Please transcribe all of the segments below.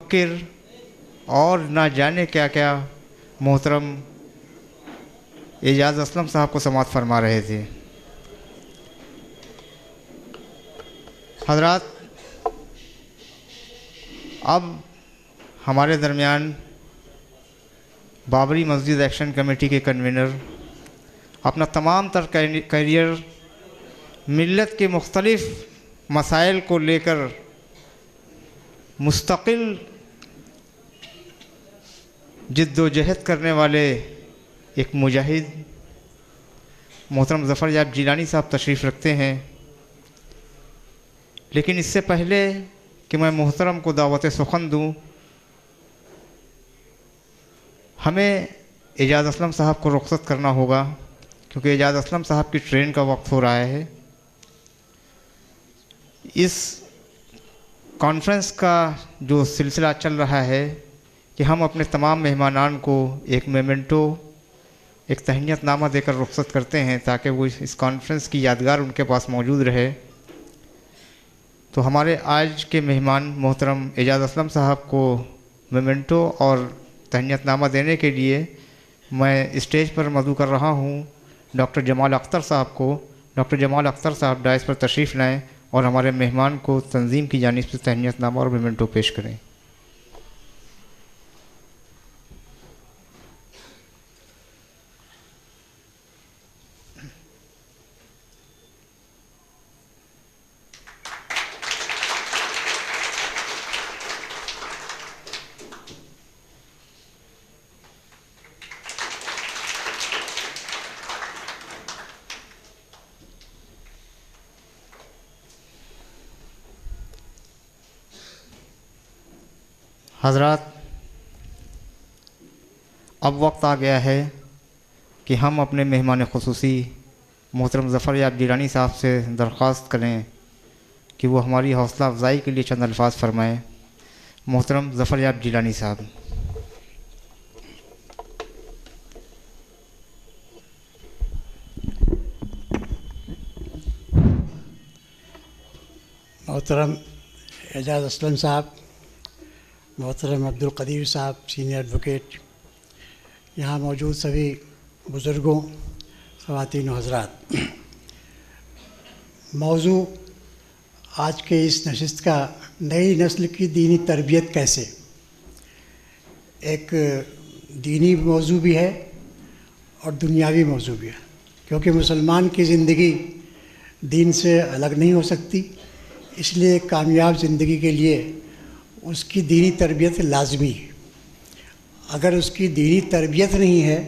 मुफक्किर और ना जाने क्या क्या मोहतरम एजाज़ असलम साहब को समाअत फरमा रहे थे। हज़रात, अब हमारे दरमियान बाबरी मस्जिद एक्शन कमेटी के कन्वीनर अपना तमाम तर करियर मिल्लत के मुख्तलिफ़ मसाइल को लेकर मुस्तकिल जिद्दोजहद करने वाले एक मुजाहिद मोहतरम ज़फ़र याब जिलानी साहब तशरीफ़ रखते हैं। लेकिन इससे पहले कि मैं मोहतरम को दावत सुखन दूँ, हमें एजाज़ असलम साहब को रुख़सत करना होगा, क्योंकि एजाज़ असलम साहब की ट्रेन का वक्त हो रहा है। इस कॉन्फ्रेंस का जो सिलसिला चल रहा है कि हम अपने तमाम मेहमानान को एक मेमेंटो, एक तहनीतनामा देकर रुख़सत करते हैं ताकि वो इस कॉन्फ्रेंस की यादगार उनके पास मौजूद रहे। तो हमारे आज के मेहमान मोहतरम एजाज़ असलम साहब को मेमेंटो और तहनीतनामा देने के लिए मैं स्टेज पर मदऊ कर रहा हूँ डॉक्टर जमाल अख्तर साहब को। डॉक्टर जमाल अख्तर साहब डायस पर तशरीफ़ लाएँ और हमारे मेहमान को तंजीम की जानिब से तहनीतनामा और मेमेंटो पेश करें। हज़रात, अब वक्त आ गया है कि हम अपने मेहमान ख़ुसूसी मोहतरम ज़फ़र याब जिलानी साहब से दरख्वास्त करें कि वो हमारी हौसला अफजाई के लिए चंद अल्फाज फ़रमाएँ। मोहतरम ज़फ़र याब जिलानी साहब। मोहतरम एजाज़ असलम साहब, मोहतरम अब्दुल क़दीर साहब सीनियर एडवोकेट, यहाँ मौजूद सभी बुज़ुर्गों, ख़वातीन और हज़रात, मौजू आज के इस नशिस्त का नई नस्ल की दीनी तरबियत कैसे, एक दीनी मौजू भी है और दुनियावी मौजू भी है, क्योंकि मुसलमान की ज़िंदगी दीन से अलग नहीं हो सकती। इसलिए कामयाब ज़िंदगी के लिए उसकी दीनी तरबियत लाजमी है। अगर उसकी दीनी तरबियत नहीं है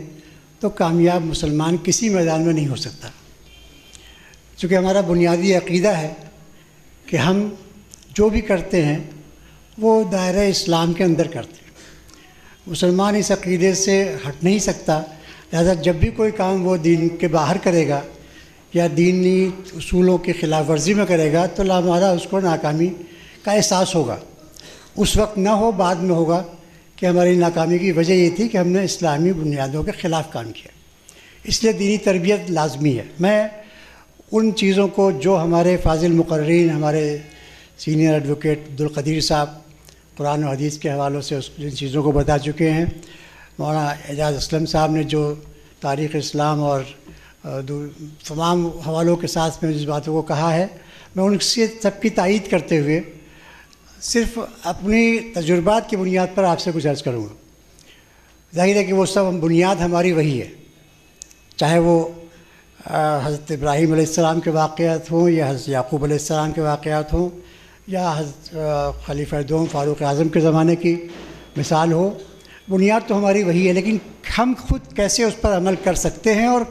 तो कामयाब मुसलमान किसी मैदान में नहीं हो सकता। चूँकि हमारा बुनियादी अक़ीदा है कि हम जो भी करते हैं वो दायरा इस्लाम के अंदर करते हैं। मुसलमान इस अक़ीदे से हट नहीं सकता, लिहाजा जब भी कोई काम वो दीन के बाहर करेगा या दीनी उसूलों की ख़िलाफ़ वर्जी में करेगा तो लामारा उसको नाकामी का एहसास होगा। उस वक्त ना हो, बाद में होगा कि हमारी नाकामी की वजह ये थी कि हमने इस्लामी बुनियादों के ख़िलाफ़ काम किया। इसलिए दीनी तरबियत लाजमी है। मैं उन चीज़ों को जो हमारे फ़ाज़िल मुक़र्रिरीन, हमारे सीनियर एडवोकेट अब्दुल क़दीर साहब कुरान और हदीस के हवालों से जिन चीज़ों को बता चुके हैं, मौलाना एजाज़ असलम साहब ने जो तारीख़ इस्लाम और तमाम हवालों के साथ में जिस बातों को कहा है, मैं उनसे सबकी तायीद करते हुए सिर्फ़ अपनी तजुर्बात की बुनियाद पर आपसे कुछ अर्ज़ करूँगा। ज़ाहिर है कि वो सब बुनियाद हमारी वही है, चाहे वो हज़रत इब्राहीम अलैहिस्सलाम के वाक़यात हों या हज़रत याक़ूब अलैहिस्सलाम के वाक़यात हों या हज़रत खलीफ़ा दोम फ़ारूक़ आज़म के ज़माने की मिसाल हो। बुनियाद तो हमारी वही है, लेकिन हम खुद कैसे उस पर अमल कर सकते हैं और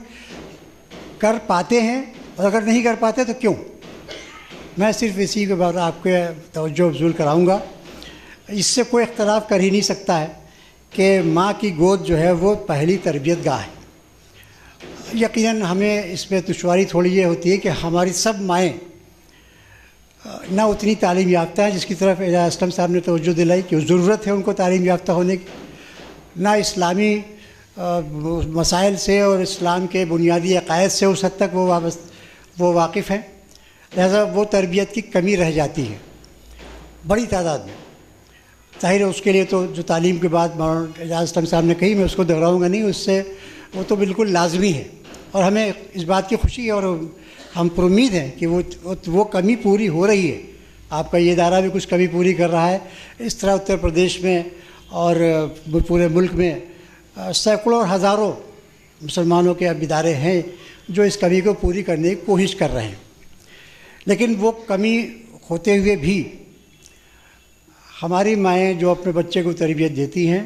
कर पाते हैं, और अगर नहीं कर पाते तो क्यों। मैं सिर्फ़ इसी के बारे में आपके तवज्जो अब्ज़ूल कराऊँगा। इससे कोई इख्तलाफ कर ही नहीं सकता है कि माँ की गोद जो है वो पहली तरबियत गाह है। यकीनन हमें इसमें दुश्वारी थोड़ी ये होती है कि हमारी सब माएँ ना उतनी तालीम याफ्ता हैं जिसकी तरफ एजाज़ असलम साहब ने तवज्जो दिलाई कि ज़रूरत है उनको तालीम याफ्ता होने की, ना इस्लामी मसाइल से और इस्लाम के बुनियादी अक़ायद से उस हद तक वो वाकिफ़ हैं। लिहाजा वो तरबियत की कमी रह जाती है बड़ी तादाद में। ज़ाहिर है उसके लिए तो जो तालीम की बात मौलाना एजाज़ असलम साहब ने कही, मैं उसको दोहराऊँगा नहीं, उससे वो तो बिल्कुल लाजमी है और हमें इस बात की खुशी है और हम पर उम्मीद हैं कि वो कमी पूरी हो रही है। आपका ये इदारा भी कुछ कमी पूरी कर रहा है। इस तरह उत्तर प्रदेश में और पूरे मुल्क में सैकड़ों और हज़ारों मुसलमानों के अब इदारे हैं जो इस कमी को पूरी करने की कोशिश कर रहे हैं। लेकिन वो कमी होते हुए भी हमारी माएँ जो अपने बच्चे को तरबियत देती हैं,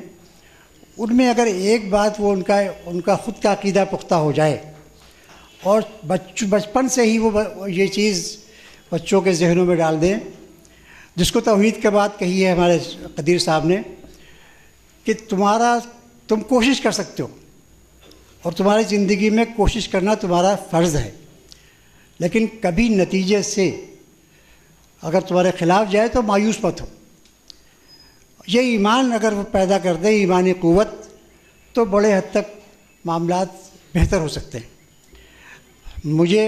उनमें अगर एक बात वो उनका ख़ुद का अक़ीदा पुख्ता हो जाए और बचपन से ही वो ये चीज़ बच्चों के जहनों में डाल दें, जिसको तौहीद के बाद कही है हमारे कदीर साहब ने कि तुम कोशिश कर सकते हो और तुम्हारी ज़िंदगी में कोशिश करना तुम्हारा फ़र्ज़ है, लेकिन कभी नतीजे से अगर तुम्हारे ख़िलाफ़ जाए तो मायूस मत हो। ये ईमान अगर वो पैदा कर दे, ईमानी क़ुव्वत, तो बड़े हद तक मामलात बेहतर हो सकते हैं। मुझे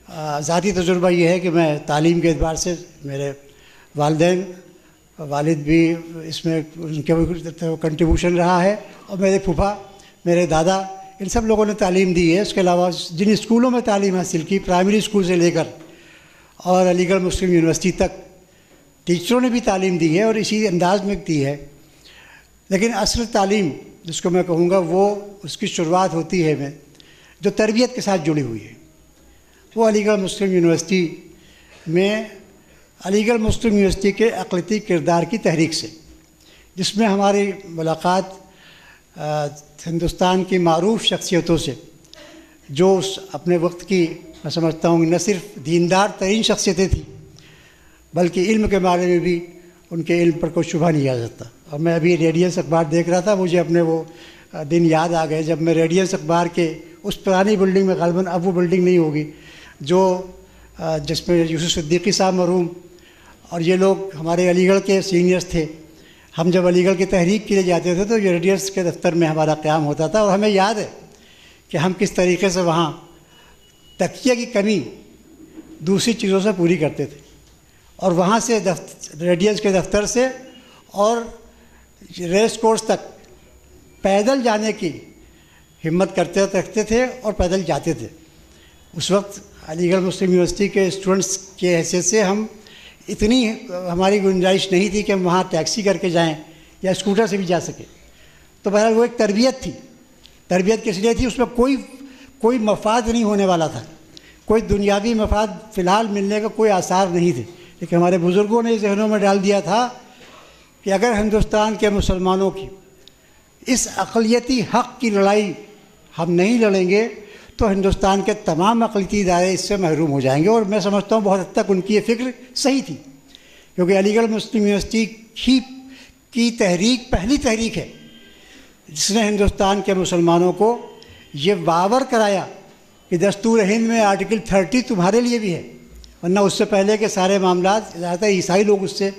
ज़ाती तजुर्बा ये है कि मैं तालीम के एतबार से मेरे वालिद भी इसमें उनके कंट्रीब्यूशन रहा है और मेरे फूफा, मेरे दादा, इन सब लोगों ने तालीम दी है। उसके अलावा जिन स्कूलों में तालीम हासिल की, प्राइमरी स्कूल से लेकर और अलीगढ़ मुस्लिम यूनिवर्सिटी तक, टीचरों ने भी तालीम दी है और इसी अंदाज में दी है। लेकिन असल तालीम जिसको मैं कहूँगा वो उसकी शुरुआत होती है में जो तरबियत के साथ जुड़ी हुई है। वो अलीगढ़ मुस्लिम यूनिवर्सिटी में अलीगढ़ मुस्लिम यूनिवर्सिटी के अक़लियती किरदार की तहरीक से, जिसमें हमारी मुलाकात हिंदुस्तान की मारूफ़ शख्सियतों से जो उस अपने वक्त की, मैं समझता हूँ, न सिर्फ दीनदार तरीन शख्सियतें थी बल्कि इल्म के बारे में भी उनके इल्म पर कोई शुबा नहीं आ सकता। और मैं अभी रेडियंस अखबार देख रहा था, मुझे अपने वो दिन याद आ गए जब मैं रेडियंस अखबार के उस पुरानी बिल्डिंग में, ग़ालिबन अब वो बिल्डिंग नहीं होगी, जो जिसमें यूसुफ सिद्दीकी साहब मरहूम और ये लोग हमारे अलीगढ़ के सीनियर्स थे। हम जब अलीगढ़ की तहरीक के लिए जाते थे तो ये रेडियंस के दफ्तर में हमारा क़याम होता था और हमें याद है कि हम किस तरीके से वहाँ तकिया की कमी दूसरी चीज़ों से पूरी करते थे और वहाँ से रेडियंस के दफ्तर से और रेस कोर्स तक पैदल जाने की हिम्मत रखते थे और पैदल जाते थे। उस वक्त अलीगढ़ मुस्लिम यूनिवर्सिटी के स्टूडेंट्स के हैसियत से हम इतनी हमारी गुंजाइश नहीं थी कि हम वहाँ टैक्सी करके जाएं या स्कूटर से भी जा सके। तो बहरहाल वो एक तरबियत थी। तरबियत किस लिए थी? उसमें कोई मफाद नहीं होने वाला था, कोई दुनियावी मफाद फ़िलहाल मिलने का कोई आसार नहीं थे। लेकिन हमारे बुज़ुर्गों ने जहनों में डाल दिया था कि अगर हिंदुस्तान के मुसलमानों की इस अक़लियती हक़ की लड़ाई हम नहीं लड़ेंगे तो हिंदुस्तान के तमाम अक़लियती इदारे इससे महरूम हो जाएंगे। और मैं समझता हूँ बहुत हद तक उनकी ये फ़िक्र सही थी, क्योंकि अलीगढ़ मुस्लिम यूनिवर्सिटी ही की तहरीक पहली तहरीक है जिसने हिंदुस्तान के मुसलमानों को ये बावर कराया कि दस्तूर हिंद में आर्टिकल 30 तुम्हारे लिए भी है, वरना उससे पहले के सारे मामलात ज़्यादातर ईसाई लोग उससे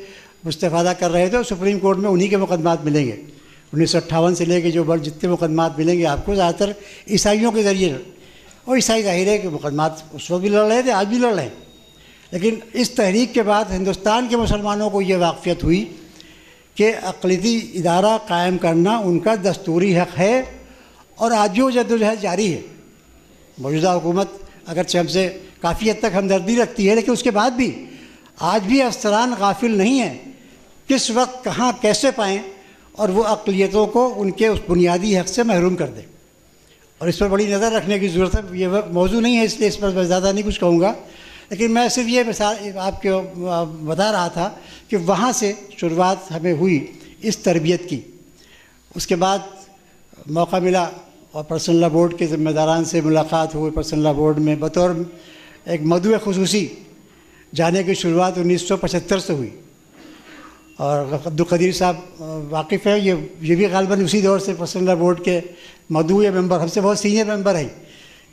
मुस्तफ़ादा कर रहे थे और सुप्रीम कोर्ट में उन्हीं के मुकदमात मिलेंगे। 1958 से लेके जो जितने मुकदमात मिलेंगे आपको ज़्यादातर ईसाइयों के ज़रिए, और ईसाई ज़ाहिर है कि मुकदमात उस वक्त भी लड़ रहे थे, आज भी लड़ रहे हैं। लेकिन इस तहरीक के बाद हिंदुस्तान के मुसलमानों को ये वाक़फ़ियत हुई कि अक़लियती इदारा कायम करना उनका दस्तूरी हक़ है और आज भी वो जद्दोजहद जारी है। मौजूदा हुकूमत अगरचे हमसे काफ़ी हद तक हमदर्दी रखती है, लेकिन उसके बाद भी आज भी अफसरान गाफिल नहीं हैं किस वक्त कहाँ कैसे पाएँ और वो अक़लियतों को उनके उस बुनियादी हक़ से महरूम कर दें। और इस पर बड़ी नज़र रखने की ज़रूरत है। ये मौजू नहीं है इसलिए इस पर मैं ज़्यादा नहीं कुछ कहूँगा, लेकिन मैं सिर्फ ये मिसाल आपको बता रहा था कि वहाँ से शुरुआत हमें हुई इस तरबियत की। उसके बाद मौका मिला और पर्सनल लॉ बोर्ड के ज़िम्मेदारान से मुलाकात हुई। पर्सनल लॉ बोर्ड में बतौर एक मदऊ ख़ुसूसी जाने की शुरुआत 1975 से हुई और अब्दुल कदीर साहब वाकिफ़ है, ये भी ग़ालिबन उसी दौर से पर्सनल लॉ बोर्ड के मदऊ या मेंबर, हमसे बहुत सीनियर मेंबर है।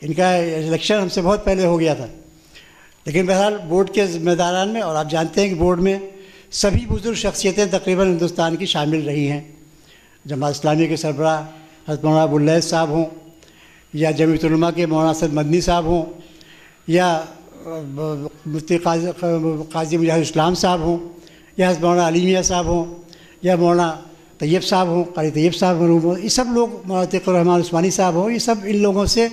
इनका इलेक्शन हमसे बहुत पहले हो गया था। लेकिन बहरहाल बोर्ड के ज़िम्मेदारान में, और आप जानते हैं कि बोर्ड में सभी बुज़ुर्ग शख्सियतें तकरीबन हिंदुस्तान की शामिल रही हैं। जमात इस्लामी के सरबराह हज़रत मौलाना अबू लैथ साहब हों या जमीयत उलमा के मौलाना असद मदनी साहब हों या मुफ्ती काजी मुजाहिद इस्लाम साहब हों या हज़रत मौलाना अली मियां साहब हों या मौलाना तैयब साहब हों, कारी तैयब साहब मरहूम हों, ये सब लोग, मौलाना तक़ी रहमान उस्मानी साहब हों, ये सब इन लोगों से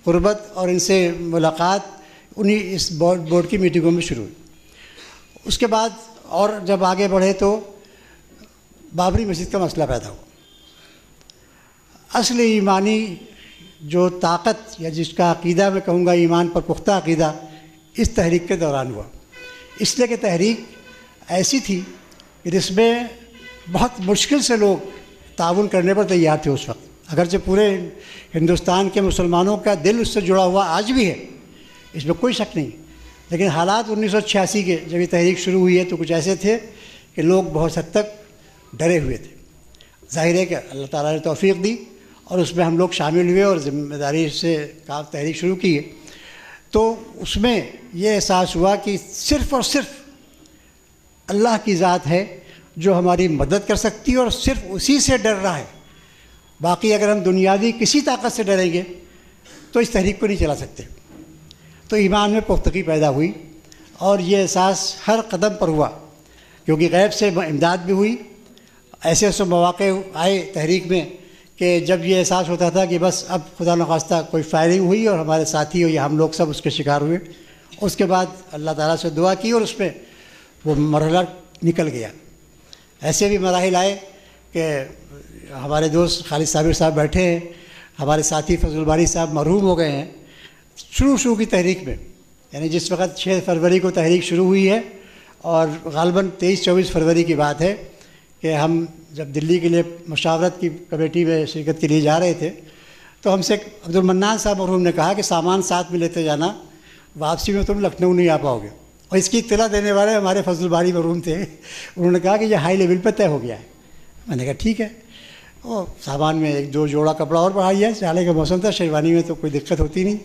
क़ुरबत और इनसे मुलाकात उन्हीं इस बोर्ड की मीटिंगों में शुरू हुई। उसके बाद और जब आगे बढ़े तो बाबरी मस्जिद का मसला पैदा हुआ। असली ईमानी जो ताकत या जिसका अक़ीदा मैं कहूँगा ईमान पर पुख्ता अक़ीदा इस तहरीक के दौरान हुआ, इसलिए कि तहरीक ऐसी थी कि जिसमें बहुत मुश्किल से लोग ताउन करने पर तैयार थे उस वक्त। अगरचे पूरे हिंदुस्तान के मुसलमानों का दिल उससे जुड़ा हुआ आज भी है, इसमें कोई शक नहीं, लेकिन हालात 1986 के जब ये तहरीक शुरू हुई है तो कुछ ऐसे थे कि लोग बहुत हद तक डरे हुए थे। ज़ाहिर है कि अल्लाह ताला ने तौफ़ीक़ दी और उसमें हम लोग शामिल हुए और ज़िम्मेदारी से काम तहरीक शुरू की। तो उसमें यह एहसास हुआ कि सिर्फ़ और सिर्फ अल्लाह की ज़ात है जो हमारी मदद कर सकती है और सिर्फ उसी से डर रहा है। बाकी अगर हम दुनियावी किसी ताकत से डरेंगे तो इस तहरीक को नहीं चला सकते। तो ईमान में पुख्तगी पैदा हुई और ये एहसास हर कदम पर हुआ, क्योंकि गैब से इमदाद भी हुई। ऐसे ऐसे मौक़े आए तहरीक में कि जब ये एहसास होता था कि बस अब खुदा न खास्ता कोई फायरिंग हुई और हमारे साथी हो या हम लोग सब उसके शिकार हुए। उसके बाद अल्लाह ताला से दुआ की और उसमें वो मरहला निकल गया। ऐसे भी मराहिल आए कि हमारे दोस्त खालिद साबिर साहब बैठे हैं, हमारे साथी फजल बारी साहब मरहूम हो गए हैं शुरू की तहरीक में। यानी जिस वक्त 6 फरवरी को तहरीक शुरू हुई है और ग़ालिबन 23-24 फरवरी की बात है कि हम जब दिल्ली के लिए मशावरत की कमेटी में शिरकत के लिए जा रहे थे तो हमसे अब्दुल मन्नान साहब मरहूम ने कहा कि सामान साथ में लेते जाना, वापसी में तुम लखनऊ नहीं आ पाओगे। और इसकी इत्तला देने वाले हमारे फजल बारी मरहूम थे। उन्होंने कहा कि यह हाई लेवल पर तय हो गया है। मैंने कहा ठीक है। और सामान में 1-2 जोड़ा कपड़ा और बढ़ा दिया। जाने का मौसम था, शेरवानी में तो कोई दिक्कत होती नहीं।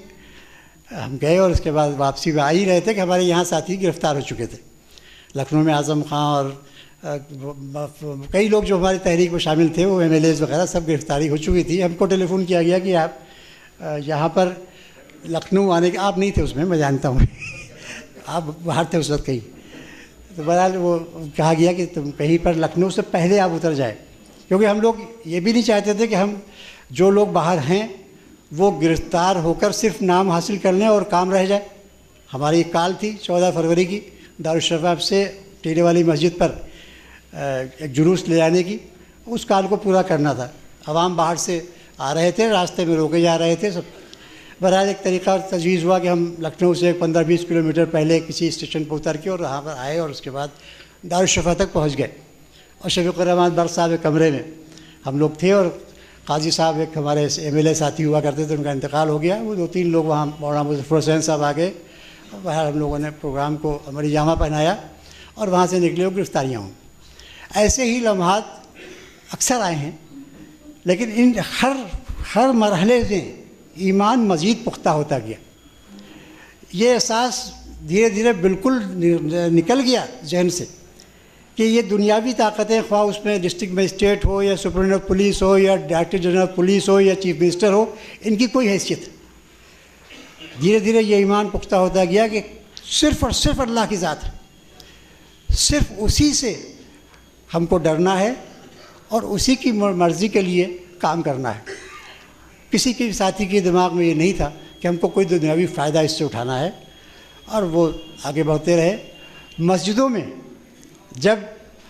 हम गए और उसके बाद वापसी में आ ही रहे थे कि हमारे यहाँ साथी गिरफ़्तार हो चुके थे। लखनऊ में आज़म खां और कई लोग जो हमारी तहरीक में शामिल थे, वो MLAs वगैरह सब गिरफ़्तारी हो चुकी थी। हमको टेलीफ़ोन किया गया कि आप यहाँ पर लखनऊ आने के, आप नहीं थे उसमें, मैं जानता हूँ आप बाहर थे उस वक्त कहीं। तो बहरहाल वो कहा गया कि तुम कहीं पर लखनऊ से पहले आप उतर जाए, क्योंकि हम लोग ये भी नहीं चाहते थे कि हम जो लोग बाहर हैं वो गिरफ़्तार होकर सिर्फ नाम हासिल कर लें और काम रह जाए। हमारी एक कॉल थी 14 फरवरी की दारुशफ़ाफ से टीले वाली मस्जिद पर एक जुलूस ले जाने की। उस कॉल को पूरा करना था। अवाम बाहर से आ रहे थे, रास्ते में रोके जा रहे थे सब। बहरहाल एक तरीक़ा और तजवीज़ हुआ कि हम लखनऊ से 15-20 किलोमीटर पहले किसी स्टेशन पर उतर के और वहाँ पर आए और उसके बाद दारुशफ़ा तक पहुँच गए। और शफ़ीक़ुर रहमान बर्क़ साहब के कमरे में हम लोग थे और काजी साहब एक हमारे MLA साथी हुआ करते थे, उनका इंतकाल हो गया। वो 2-3 लोग वहाँ, मौलाना मुज़फ़्फ़र हुसैन साहब आ गए। बहरहाल हम लोगों ने प्रोग्राम को अमरी जामा पहनाया और वहाँ से निकले और गिरफ़्तारियाँ हों। ऐसे ही लम्हात अक्सर आए हैं, लेकिन इन हर मरहले से ईमान मज़ीद पुख्ता होता गया। ये एहसास धीरे धीरे बिल्कुल निकल गया जहन से कि ये दुनियावी ताकतें, ख्वाह उसमें डिस्ट्रिक्ट मजिस्ट्रेट हो या सुप्रीम पुलिस हो या डायरेक्टर जनरल पुलिस हो या चीफ मिनिस्टर हो, इनकी कोई हैसियत। धीरे धीरे ये ईमान पुख्ता होता गया कि सिर्फ़ और सिर्फ अल्लाह की ज़ात है, सिर्फ उसी से हमको डरना है और उसी की मर्ज़ी के लिए काम करना है। किसी के साथी के दिमाग में ये नहीं था कि हमको कोई दुनियावी फ़ायदा इससे उठाना है, और वो आगे बढ़ते रहे। मस्जिदों में जब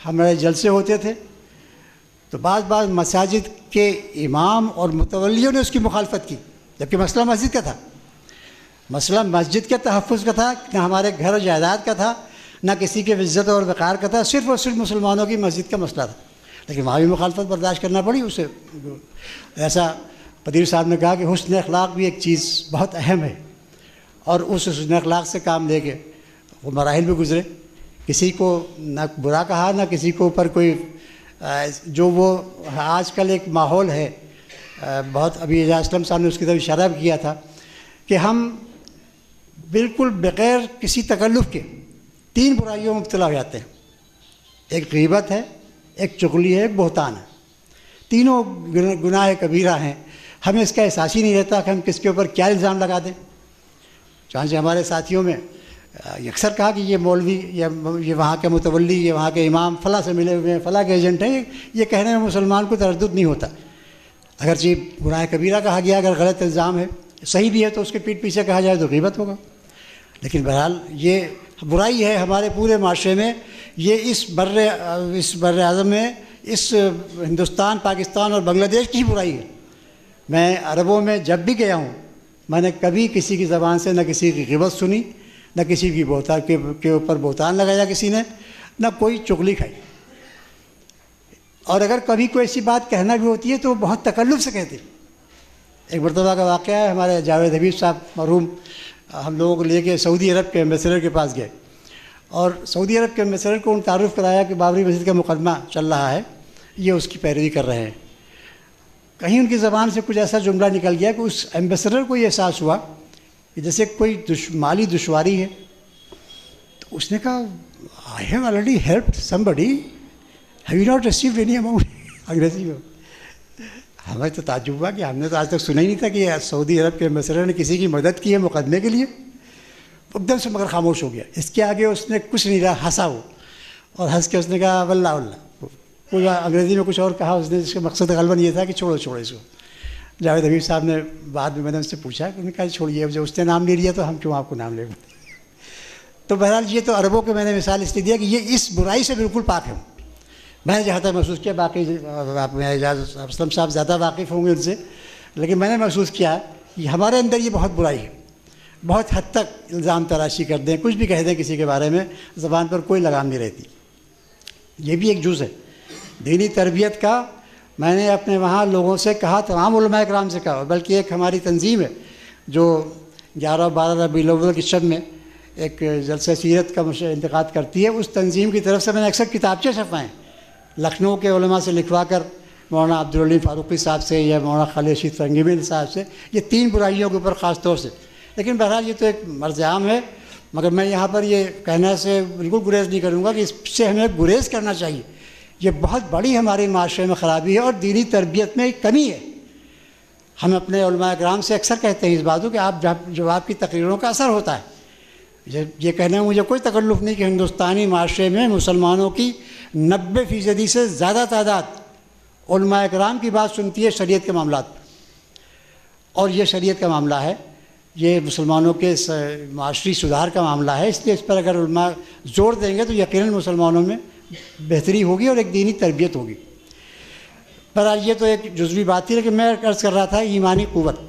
हमारे जलसे होते थे तो बाज़ मसाजिद के इमाम और मुतवल्लियों ने उसकी मुखालफत की, जबकि मसला मस्जिद का था। मसला मस्जिद के तहफ़्फ़ुज़ का था, न हमारे घर और जायदाद का था, न किसी के इज़्ज़त और वक़ार का था, सिर्फ़ और सिर्फ मुसलमानों की मस्जिद का मसला था। लेकिन वहाँ भी मुखालफत बर्दाश्त करना पड़ी उसे। ऐसा पदीर साहब ने कहा कि हुस्न अखलाक भी एक चीज़ बहुत अहम है, और उस हुस्न अखलाक से काम लेके वो मराहिल भी गुज़रे। किसी को न बुरा कहा, न किसी को ऊपर कोई जो वो आजकल एक माहौल है, बहुत अभी एजाज़ असलम साहब ने उसकी तरफ इशारा भी किया था कि हम बिल्कुल बग़ैर किसी तकल्लुफ़ के 3 बुराइयों में मुब्तला हो जाते हैं। एक ग़ीबत है, एक चुगली है, एक बहतान है। तीनों गुनाह कबीरा हैं। हमें इसका एहसास ही नहीं रहता कि हम किसके ऊपर क्या इल्ज़ाम लगा दें। चाहे हमारे साथियों में अक्सर कहा कि ये मौलवी या ये वहाँ के मुतवल्ली, ये वहाँ के इमाम फ़लाँ से मिले हुए हैं, फ़लाँ के एजेंट हैं, ये कहने में मुसलमान को तरद्दुद नहीं होता। अगरचे गुनाह कबीरा कहा गया, अगर गलत इल्ज़ाम है, सही भी है तो उसके पीठ पीछे कहा जाए तो ग़ीबत होगा। लेकिन बहरहाल ये बुराई है हमारे पूरे माशरे में, ये इस बर्र आज़म में, इस हिंदुस्तान, पाकिस्तान और बांग्लादेश की बुराई है। मैं अरबों में जब भी गया हूँ, मैंने कभी किसी की ज़बान से न किसी की ग़ीबत सुनी, न किसी की बोहतान के ऊपर बोहतान लगाया किसी ने, न कोई चुगली खाई। और अगर कभी कोई ऐसी बात कहना भी होती है तो बहुत तकल्लुफ़ से कहते। एक मरतबा का वाक़या है, हमारे जावेद हबीब साहब मरहूम हम लोगों को लेके सऊदी अरब के एम्बेसडर के पास गए और सऊदी अरब के एम्बेसडर को उन तारुफ़ कराया कि बाबरी मस्जिद का मुकदमा चल रहा है, ये उसकी पैरवी कर रहे हैं। कहीं उनकी ज़बान से कुछ ऐसा जुमला निकल गया कि उस एम्बेसडर को ये एहसास हुआ कि जैसे कोई माली दुश्वारी है। तो उसने कहा, I have already helped somebody, have you not received any amount, अंग्रेजी में। हमें तो ताज्जुब हुआ कि हमने तो आज तक सुना ही नहीं था कि सऊदी अरब के एम्बेसडर ने किसी की मदद की है मुकदमे के लिए। एकदम से मगर खामोश हो गया। इसके आगे उसने कुछ नहीं रहा, हंसा वो, और हंस के उसने कहा वल्लाह वल्लाह, कोई अंग्रेज़ी में कुछ और कहा उसने, जिसका मकसद ग़लबन ये था कि छोड़ो छोड़ो इसको। जावेद हबीब साहब ने बाद में, मैंने उससे पूछा कि उन्होंने कहा छोड़िए, जब उसने नाम ले लिया तो हम क्यों आपको नाम लेंगे। तो बहरहाल ये तो अरबों के मैंने मिसाल इसलिए दिया कि ये इस बुराई से बिल्कुल पाक है। मैंने जहाँ तक महसूस किया, बाकी आप एजाज़ असलम साहब ज़्यादा वाकिफ़ होंगे उनसे, लेकिन मैंने महसूस किया कि हमारे अंदर ये बहुत बुराई है। बहुत हद तक इल्ज़ाम तराशी कर दें, कुछ भी कह दें किसी के बारे में, ज़बान पर कोई लगाम नहीं रहती। ये भी एक जुज़ है दीनी तरबियत का। मैंने अपने वहाँ लोगों से कहा, तमाम उलमा इकराम से कहा, बल्कि एक हमारी तंजीम है जो 11 और 12 रबीउल अव्वल की शब में एक जलसा सीरत का इंतकाद करती है, उस तंजीम की तरफ से मैंने अक्सर किताबचे छपवाएँ लखनऊ के उलमा से लिखवा कर, मौलाना अब्दुल अलीम फारूकी साहब से या मौलाना खालिद रशीद फरंगी साहब से, ये 3 बुराइयों के ऊपर ख़ास तौर से। लेकिन बहरहाल ये तो एक मर्ज़-ए-आम है, मगर मैं यहाँ पर ये कहने से बिल्कुल गुरेज़ नहीं करूँगा कि इससे हमें गुरेज़ करना चाहिए। ये बहुत बड़ी हमारे माशरे में ख़राबी है और दीनी तरबियत में एक कमी है। हम अपने उलमा इकराम से अक्सर कहते हैं इस बात को कि आप जब आपकी तकरीरों का असर होता है, ये कहने में मुझे कोई तकल्लुफ़ नहीं कि हिंदुस्तानी माशरे में मुसलमानों की 90% से ज़्यादा तादाद उलमा इकराम की बात सुनती है शरीयत के मामलात, और ये शरीयत का मामला है, ये मुसलमानों के माशरी सुधार का मामला है। इसलिए इस पर अगर उलमा जोर देंगे तो यकीनन मुसलमानों में बेहतरी होगी और एक दीनी तरबियत होगी। पर आज ये तो एक जुज़वी बात थी, लेकिन मैं अर्ज़ कर रहा था ईमानी क़ुव्वत।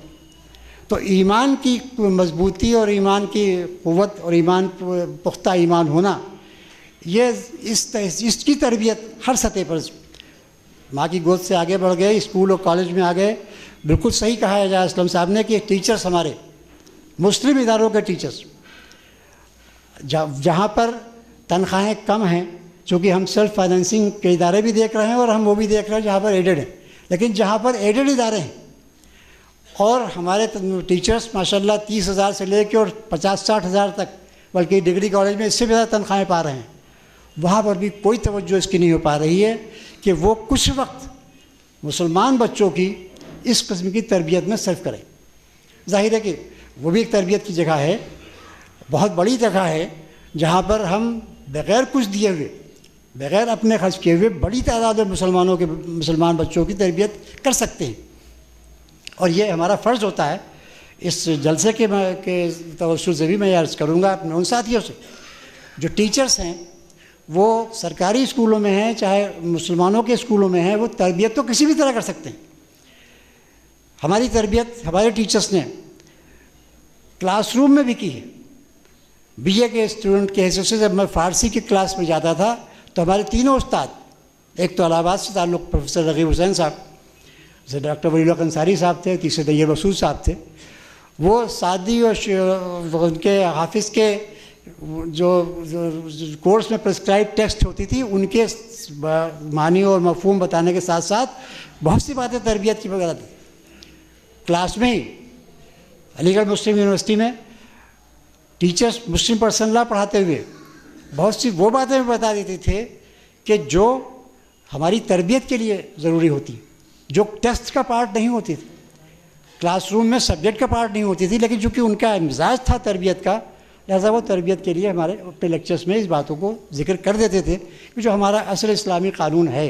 तो ईमान की मजबूती और ईमान की क़ुव्वत और ईमान पुख्ता ईमान होना, ये इसकी तरबियत हर सतह पर, माँ की गोद से आगे बढ़ गए, स्कूल और कॉलेज में आ गए। बिल्कुल सही कहा है एजाज़ असलम साहब ने कि टीचर्स, हमारे मुस्लिम इदारों के टीचर्स, जहाँ पर तनख्वाहें कम हैं, चूँकि हम सेल्फ फाइनेंसिंग के इदारे भी देख रहे हैं और हम वो भी देख रहे हैं जहाँ पर एडेड हैं, लेकिन जहाँ पर एडेड इदारे हैं और हमारे टीचर्स माशाल्लाह 30,000 से लेकर और 50-60 हज़ार तक, बल्कि डिग्री कॉलेज में इससे भी ज़्यादा तनख्वाहें पा रहे हैं, वहाँ पर भी कोई तवज्जो इसकी नहीं हो पा रही है कि वो कुछ वक्त मुसलमान बच्चों की इस किस्म की तरबियत में सर्व करें। जाहिर है कि वो भी एक तरबियत की जगह है, बहुत बड़ी जगह है, जहाँ पर हम बग़ैर कुछ दिए हुए, बग़ैर अपने खर्च किए हुए बड़ी तादाद में मुसलमान बच्चों की तरबियत कर सकते हैं। और ये हमारा फ़र्ज़ होता है। इस जलसे के तवस्सुल से भी मैं अर्ज़ करूँगा अपने उन साथियों से जो टीचर्स हैं, वो सरकारी स्कूलों में हैं चाहे मुसलमानों के स्कूलों में हैं, वो तरबियत तो किसी भी तरह कर सकते हैं। हमारी तरबियत हमारे टीचर्स ने क्लासरूम में भी की है। बीए के स्टूडेंट के हिसाब से जब मैं फ़ारसी की क्लास में जाता था तो हमारे तीनों उस्ताद, एक तो इलाहाबाद से ताल्लुक़ प्रोफेसर रग़ीब हुसैन साहब, जैसे डॉक्टर वलीउल्लाह अंसारी साहब थे, तीसरे तैयब मसूद साहब थे, वो सादी और उनके हाफिज़ के जो कोर्स में प्रिस्क्राइब टेक्स्ट होती थी, उनके मानी और मफ़हूम बताने के साथ साथ बहुत सी बातें तरबियत की वगैरह थी। क्लास में ही अलीगढ़ मुस्लिम यूनिवर्सिटी में टीचर्स मुस्लिम पर्सनल लॉ पढ़ाते हुए बहुत सी वो बातें बता देते थे कि जो हमारी तरबियत के लिए ज़रूरी होती, जो टेस्ट का पार्ट नहीं होती थी, क्लासरूम में सब्जेक्ट का पार्ट नहीं होती थी, लेकिन चूँकि उनका मिजाज था तरबियत का, लिहाजा वो तरबियत के लिए हमारे अपने लेक्चर्स में इस बातों को जिक्र कर देते थे कि जो हमारा असल इस्लामी कानून है